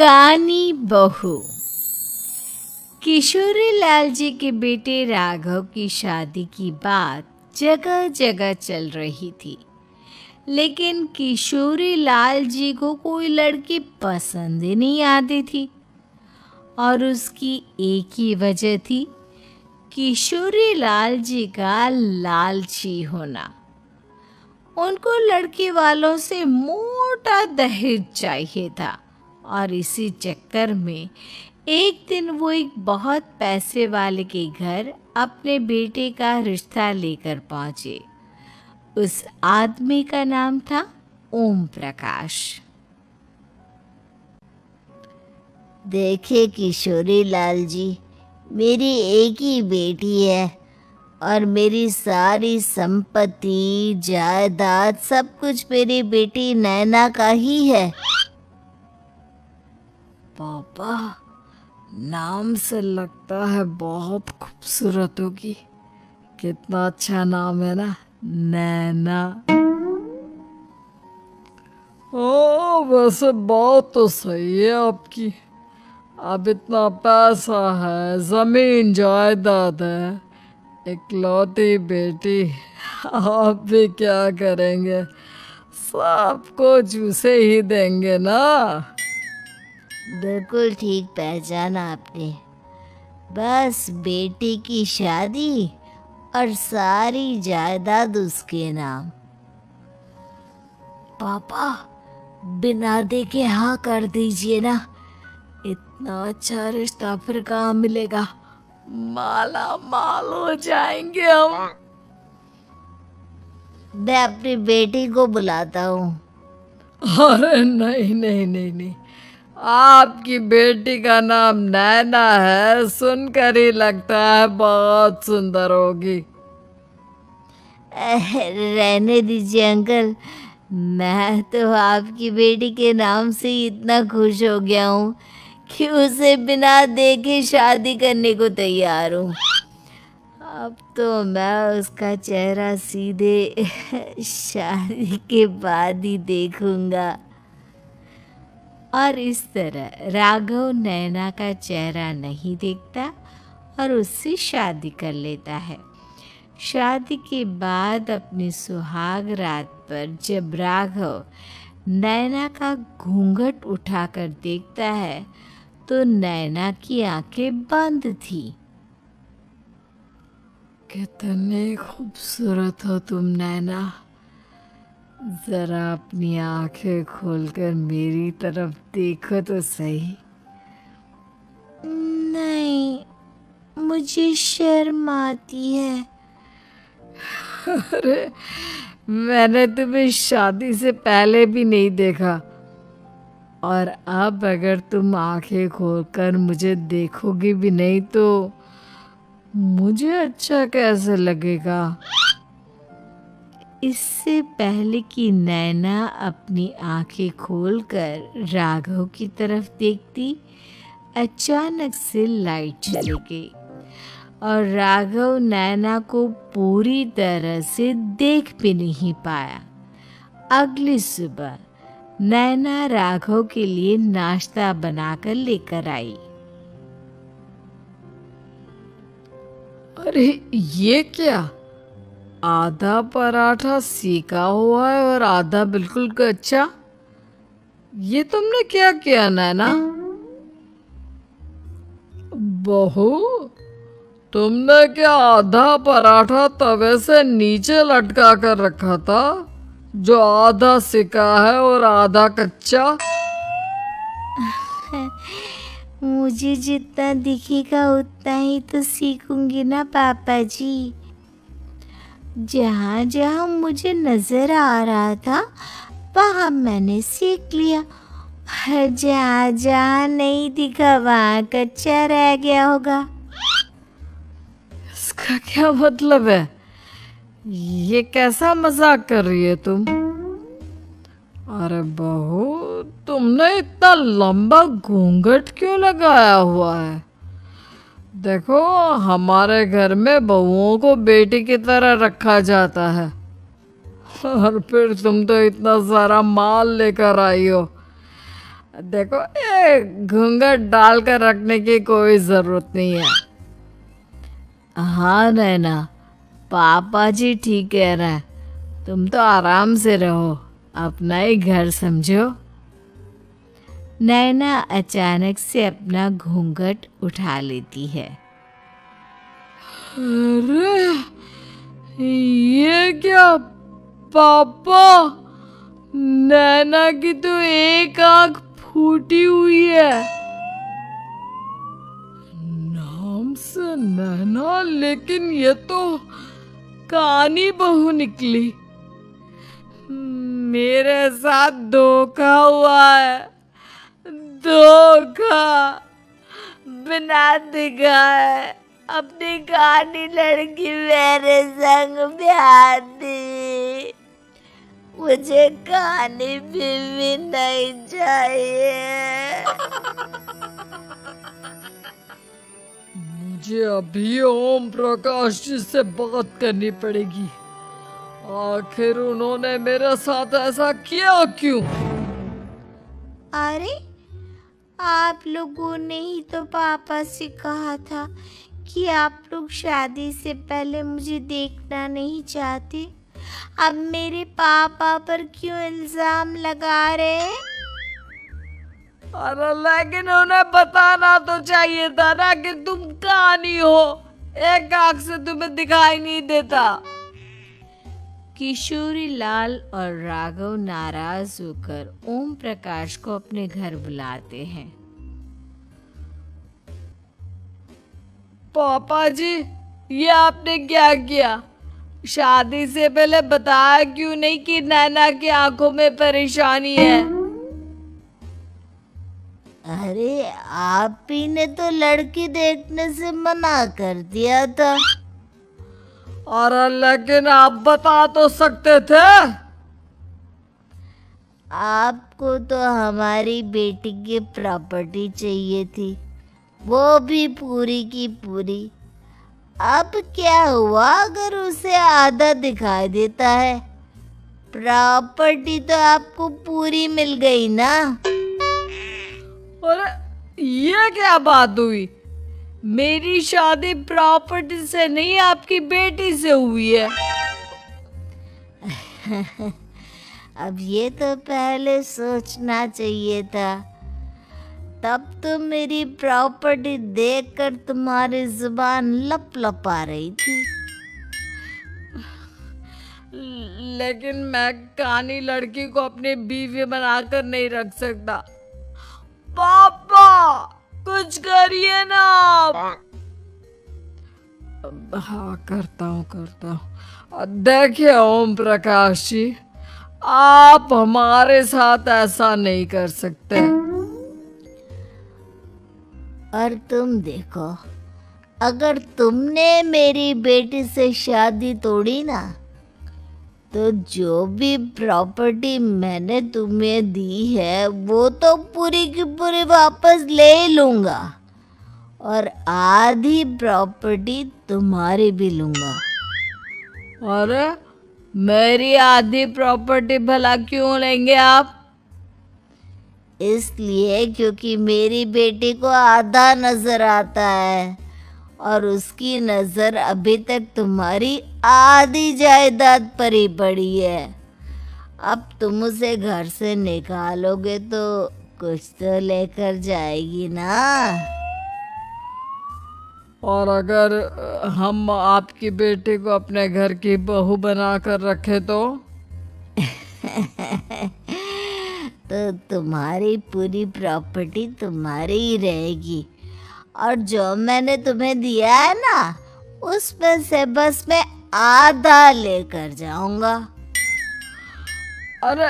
कानी बहू। किशोरी लाल जी के बेटे राघव की शादी की बात जगह जगह चल रही थी, लेकिन किशोरी लाल जी को कोई लड़की पसंद ही नहीं आती थी। और उसकी एक ही वजह थी, किशोरी लाल जी का लालची होना। उनको लड़की वालों से मोटा दहेज चाहिए था और इसी चक्कर में एक दिन वो एक बहुत पैसे वाले के घर अपने बेटे का रिश्ता लेकर पहुंचे। उस आदमी का नाम था ओम प्रकाश। देखिए किशोरी लाल जी, मेरी एक ही बेटी है और मेरी सारी संपत्ति जायदाद सब कुछ मेरी बेटी नैना का ही है। पापा, नाम से लगता है बहुत खूबसूरत होगी। कितना अच्छा नाम है ना, नैना। ओ वैसे बात तो सही है आपकी। अब इतना पैसा है, जमीन जायदाद है, इकलौती बेटी, आप भी क्या करेंगे? सबको चूसे ही देंगे ना। बिल्कुल ठीक पहचाना आपने। बस बेटी की शादी और सारी जायदाद उसके नाम। पापा, बिना देखे हाँ कर दीजिए ना। इतना अच्छा रिश्ता फिर कहाँ मिलेगा? माला माल हो जाएंगे हम। मैं अपनी बेटी को बुलाता हूँ। अरे नहीं नहीं नहीं नहीं, आपकी बेटी का नाम नैना है, सुनकर ही लगता है बहुत सुंदर होगी। रहने दीजिए अंकल, मैं तो आपकी बेटी के नाम से ही इतना खुश हो गया हूँ कि उसे बिना देखे शादी करने को तैयार हूँ। अब तो मैं उसका चेहरा सीधे शादी के बाद ही देखूंगा। और इस तरह राघव नैना का चेहरा नहीं देखता और उससे शादी कर लेता है। शादी के बाद अपनी सुहाग रात पर जब राघव नैना का घूंघट उठाकर देखता है तो नैना की आंखें बंद थी। कितनी खूबसूरत हो तुम नैना। जरा अपनी आंखें खोलकर मेरी तरफ देखो तो सही। नहीं, मुझे शर्म आती है। अरे, मैंने तुम्हें शादी से पहले भी नहीं देखा, और अब अगर तुम आंखें खोलकर मुझे देखोगी भी नहीं तो मुझे अच्छा कैसे लगेगा? इससे पहले कि नैना अपनी आंखें खोलकर राघव की तरफ देखती, अचानक से लाइट चली गई और राघव नैना को पूरी तरह से देख भी नहीं पाया। अगली सुबह नैना राघव के लिए नाश्ता बनाकर लेकर आई। अरे ये क्या, आधा पराठा सेका हुआ है और आधा बिल्कुल कच्चा। ये तुमने क्या किया नैना? बहू, तुमने क्या आधा पराठा तवे से नीचे लटका कर रखा था, जो आधा सेका है और आधा कच्चा? मुझे जितना दिखेगा उतना ही तो सीखूंगी ना पापा जी। जहाँ जहाँ मुझे नजर आ रहा था वहाँ मैंने सीख लिया। जहाँ जहाँ नहीं दिखा वहाँ कच्चा रह गया होगा। इसका क्या मतलब है? ये कैसा मजाक कर रही है तुम? अरे बहू, तुमने इतना लंबा घूंघट क्यों लगाया हुआ है? देखो, हमारे घर में बहुओं को बेटी की तरह रखा जाता है, और फिर तुम तो इतना सारा माल लेकर आई हो। देखो ये घूंघट डाल कर रखने की कोई जरूरत नहीं है। हाँ नैना, पापा जी ठीक कह रहे हैं, तुम तो आराम से रहो, अपना ही घर समझो। नैना अचानक से अपना घूंघट उठा लेती है। अरे ये क्या पापा, नैना की तो एक आंख फूटी हुई है। नाम से नैना, लेकिन ये तो कानी बहू निकली। मेरे साथ धोखा हुआ है, धोखा। बिना दिखाए अपनी कानी लड़की मेरे संग ब्याह दी। मुझे कानी बीवी नहीं चाहिए। मुझे अभी ओम प्रकाश जी से बात करनी पड़ेगी। आखिर उन्होंने मेरे साथ ऐसा किया क्यों? अरे आप लोगों ने ही तो पापा से कहा था कि आप लोग शादी से पहले मुझे देखना नहीं चाहते। अब मेरे पापा पर क्यों इल्जाम लगा रहे हैं? अरे लेकिन उन्हें बताना तो चाहिए था ना कि तुम कहानी हो, एक आंख से तुम्हें दिखाई नहीं देता। किशोरी लाल और राघव नाराज होकर ओम प्रकाश को अपने घर बुलाते हैं। पापा जी, ये आपने क्या किया? शादी से पहले बताया क्यों नहीं कि नैना की आंखों में परेशानी है? अरे आप ही ने तो लड़की देखने से मना कर दिया था। अरे लेकिन आप बता तो सकते थे। आपको तो हमारी बेटी की प्रॉपर्टी चाहिए थी, वो भी पूरी की पूरी। अब क्या हुआ अगर उसे आधा दिखाई देता है? प्रॉपर्टी तो आपको पूरी मिल गई ना। अरे ये क्या बात हुई? मेरी शादी प्रॉपर्टी से नहीं, आपकी बेटी से हुई है। अब ये तो पहले सोचना चाहिए था। तब तो मेरी प्रॉपर्टी देखकर तुम्हारी जुबान लप लप आ रही थी। लेकिन मैं कानी लड़की को अपनी बीवी बनाकर नहीं रख सकता। पापा कुछ करिए ना आप। हाँ करता हूँ। देखिए ओम प्रकाश जी, आप हमारे साथ ऐसा नहीं कर सकते। और तुम देखो, अगर तुमने मेरी बेटी से शादी तोड़ी ना, तो जो भी प्रॉपर्टी मैंने तुम्हें दी है वो तो पूरी की पूरी वापस ले लूंगा, और आधी प्रॉपर्टी तुम्हारी भी लूंगा। अरे मेरी आधी प्रॉपर्टी भला क्यों लेंगे आप? इसलिए क्योंकि मेरी बेटी को आधा नजर आता है, और उसकी नजर अभी तक तुम्हारी आधी जायदाद पर ही पड़ी है। अब तुम उसे घर से निकालोगे तो कुछ तो लेकर जाएगी ना। और अगर हम आपकी बेटी को अपने घर की बहू बना कर रखे तो? तो तुम्हारी पूरी प्रॉपर्टी तुम्हारी ही रहेगी, और जो मैंने तुम्हें दिया है ना, उसमें से बस मैं आधा लेकर जाऊंगा। अरे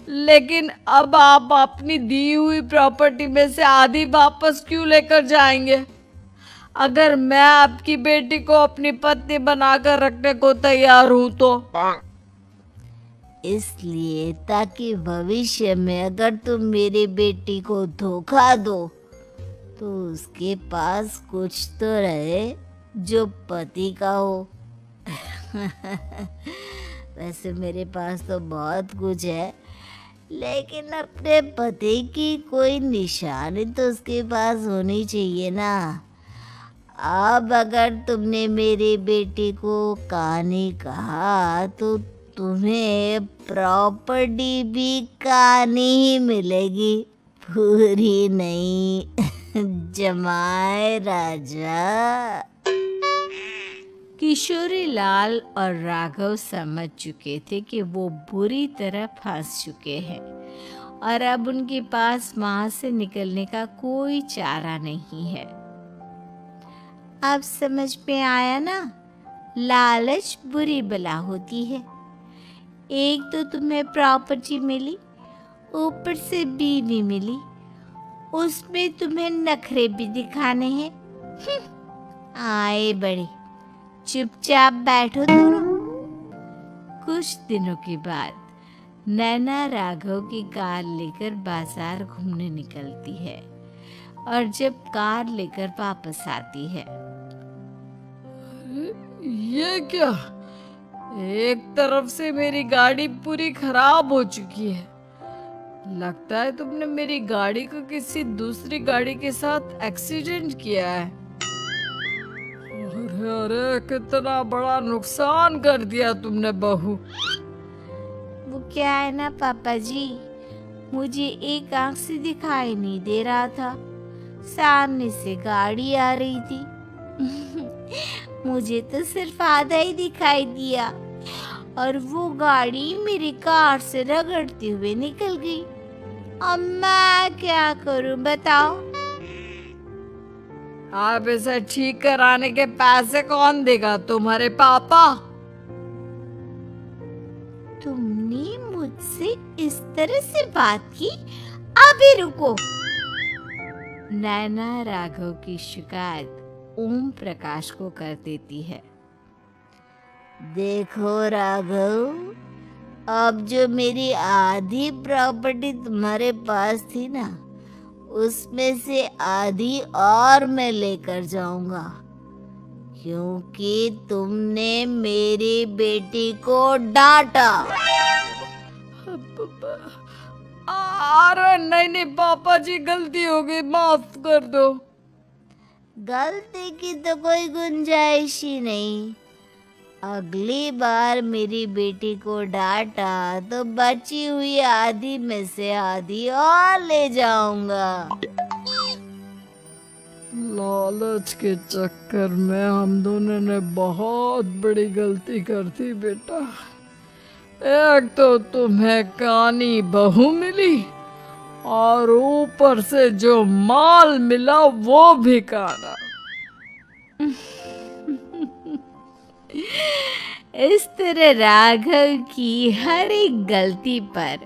लेकिन अब आप अपनी दी हुई प्रॉपर्टी में से आधी वापस क्यों लेकर जाएंगे? अगर मैं आपकी बेटी को अपनी पत्नी बनाकर रखने को तैयार हूं तो? इसलिए ताकि भविष्य में अगर तुम मेरी बेटी को धोखा दो तो उसके पास कुछ तो रहे जो पति का हो। वैसे मेरे पास तो बहुत कुछ है, लेकिन अपने पति की कोई निशानी तो उसके पास होनी चाहिए ना। अब अगर तुमने मेरे बेटे को कहानी कहा तो तुम्हें प्रॉपर्टी भी कहानी ही मिलेगी, पूरी नहीं। जमाए राजा। किशोरी लाल और राघव समझ चुके थे कि वो बुरी तरह फंस चुके हैं और अब उनके पास वहां से निकलने का कोई चारा नहीं है। अब समझ में आया ना, लालच बुरी बला होती है। एक तो तुम्हें प्रॉपर्टी मिली, ऊपर से बीवी मिली, उसमें तुम्हें नखरे भी दिखाने हैं। आए बड़े, चुपचाप बैठो दोनों। कुछ दिनों के बाद नैना राघव की कार लेकर बाजार घूमने निकलती है और जब कार लेकर वापस आती है, ये क्या? एक तरफ से मेरी गाड़ी पूरी खराब हो चुकी है। लगता है तुमने मेरी गाड़ी को किसी दूसरी गाड़ी के साथ एक्सीडेंट किया है। अरे अरे, कितना बड़ा नुकसान कर दिया तुमने बहू। वो क्या है ना पापा जी, मुझे एक आंख से दिखाई नहीं दे रहा था, सामने से गाड़ी आ रही थी। मुझे तो सिर्फ आधा ही दिखाई दिया और वो गाड़ी मेरी कार से रगड़ते हुए निकल गई। अब मैं क्या करूं बताओ? आप इसे ठीक कराने के पैसे कौन देगा? तुम्हारे पापा? तुमने मुझसे इस तरह से बात की? अभी रुको। नैना राघव की शिकायत ओम प्रकाश को कर देती है। देखो राघव, अब जो मेरी आधी प्रॉपर्टी तुम्हारे पास थी ना, उसमें से आधी और मैं लेकर जाऊंगा, क्योंकि तुमने मेरी बेटी को डांटा। अरे नहीं नहीं पापा जी, गलती हो गई, माफ कर दो। गलती की तो कोई गुंजाइश ही नहीं। अगली बार मेरी बेटी को डांटा तो बची हुई आधी में से आधी और ले जाऊंगा। लालच के चक्कर में हम दोनों ने बहुत बड़ी गलती कर दी बेटा। एक तो तुम्हें कानी बहू मिली और ऊपर से जो माल मिला वो भी काना। इस तरह राघव की हर एक गलती पर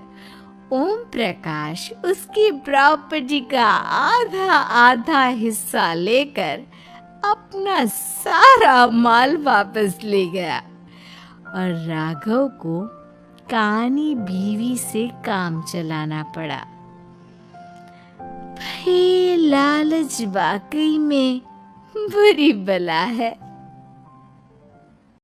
ओम प्रकाश उसकी प्रॉपर्टी का आधा आधा हिस्सा लेकर अपना सारा माल वापस ले गया और राघव को कानी बीवी से काम चलाना पड़ा। भाई लालच वाकई में बुरी बला है।